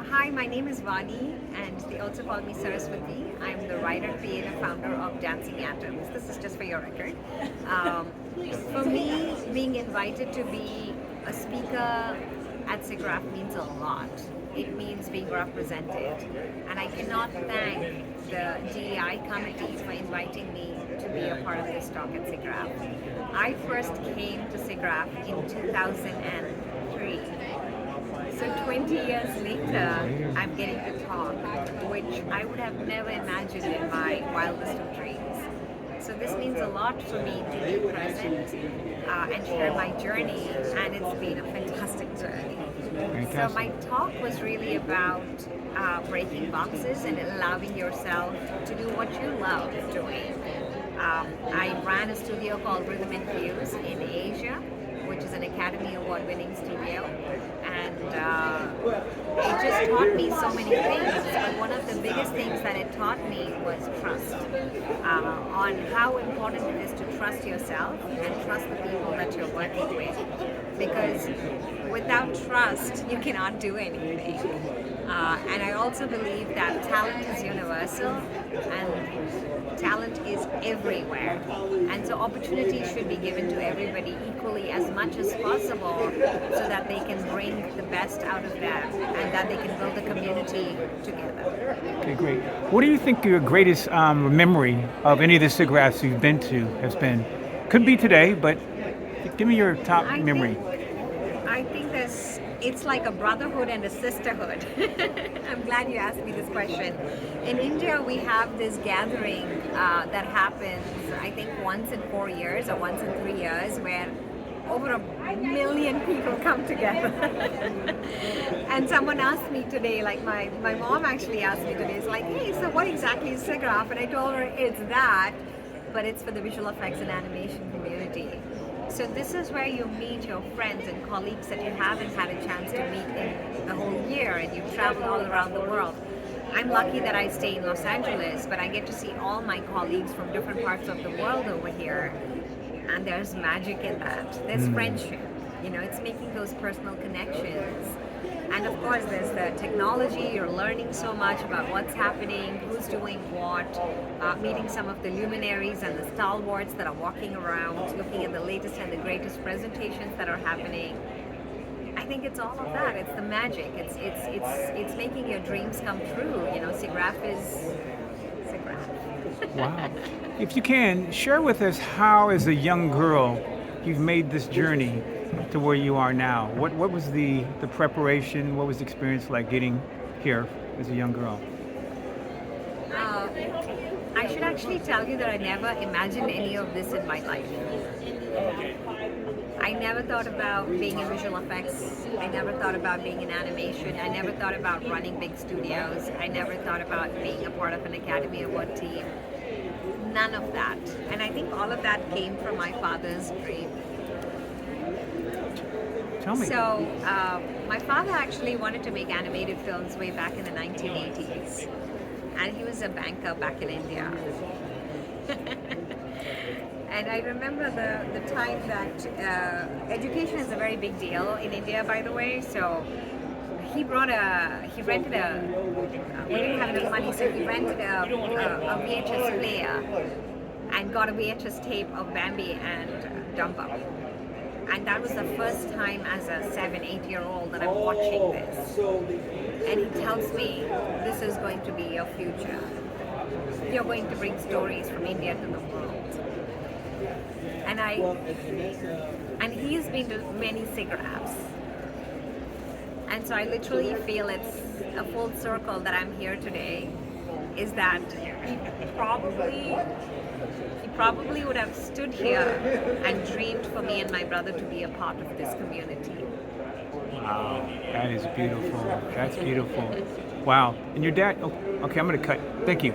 Hi, my name is Vani, and they also call me Saraswathi. I'm the writer, creator, founder of Dancing Atoms. This is just for your record. Um, for me, being invited to be a speaker at SIGGRAPH means a lot. It means being represented, and I cannot thank the DEI committee for inviting me to be a part of this talk at SIGGRAPH. I first came to SIGGRAPH in 2003. So 20 years later, I'm getting to talk, which I would have never imagined in my wildest of dreams. So this means a lot for me to be present and share my journey, and it's been a fantastic journey. So my talk was really about breaking boxes and allowing yourself to do what you love doing. I ran a studio called Rhythm and Fuse in Asia, which is an Academy Award winning studio, and it just taught me so many things. But one of the biggest things that it taught me was trust, on how important it is to trust yourself and trust the people that you're working with, because without trust you cannot do anything. And I also believe that talent is universal and talent is everywhere, and so opportunities should be given to everybody equally as much as possible, so that they can bring the best out of them and that they can build a community together. Okay, great. What do you think your greatest memory of any of the SIGGRAPHs you've been to has been? Could be today, but give me your top memory. I think it's like a brotherhood and a sisterhood. I'm glad you asked me this question. In India, we have this gathering that happens, I think, once in 4 years or once in 3 years, where over 1 million people come together. And someone asked me today, like my mom actually asked me today, it's like, hey, so what exactly is SIGGRAPH? And I told her it's that, but it's for the visual effects and animation community. So this is where you meet your friends and colleagues that you haven't had a chance to meet in the whole year, and you travel all around the world. I'm lucky that I stay in Los Angeles, but I get to see all my colleagues from different parts of the world over here, and there's magic in that. There's friendship, it's making those personal connections. And of course, there's the technology. You're learning so much about what's happening, who's doing what, meeting some of the luminaries and the stalwarts that are walking around, looking at the latest and the greatest presentations that are happening. I think it's all of that. It's the magic. It's making your dreams come true. SIGGRAPH is SIGGRAPH. Wow. If you can, share with us how, as a young girl, you've made this journey to where you are now. What was the preparation? What was the experience like getting here as a young girl? I should actually tell you that I never imagined any of this in my life. I never thought about being in visual effects. I never thought about being in animation. I never thought about running big studios. I never thought about being a part of an Academy Award team. None of that. And I think all of that came from my father's dream. Tell me. So, my father actually wanted to make animated films way back in the 1980s. And he was a banker back in India. And I remember the time that education is a very big deal in India, by the way. So he rented we didn't have enough money, so he rented a VHS player and got a VHS tape of Bambi and Dumbo. And that was the first time as a 7-8-year-old that I'm watching this. And he tells me, this is going to be your future. You're going to bring stories from India to the world. And he's been to many SIGGRAPHs. And so I literally feel it's a full circle that I'm here today, is that he probably would have stood here and dreamed for me and my brother to be a part of this community. Wow, that is beautiful. That's beautiful. Wow. And your dad, okay, I'm going to cut. Thank you.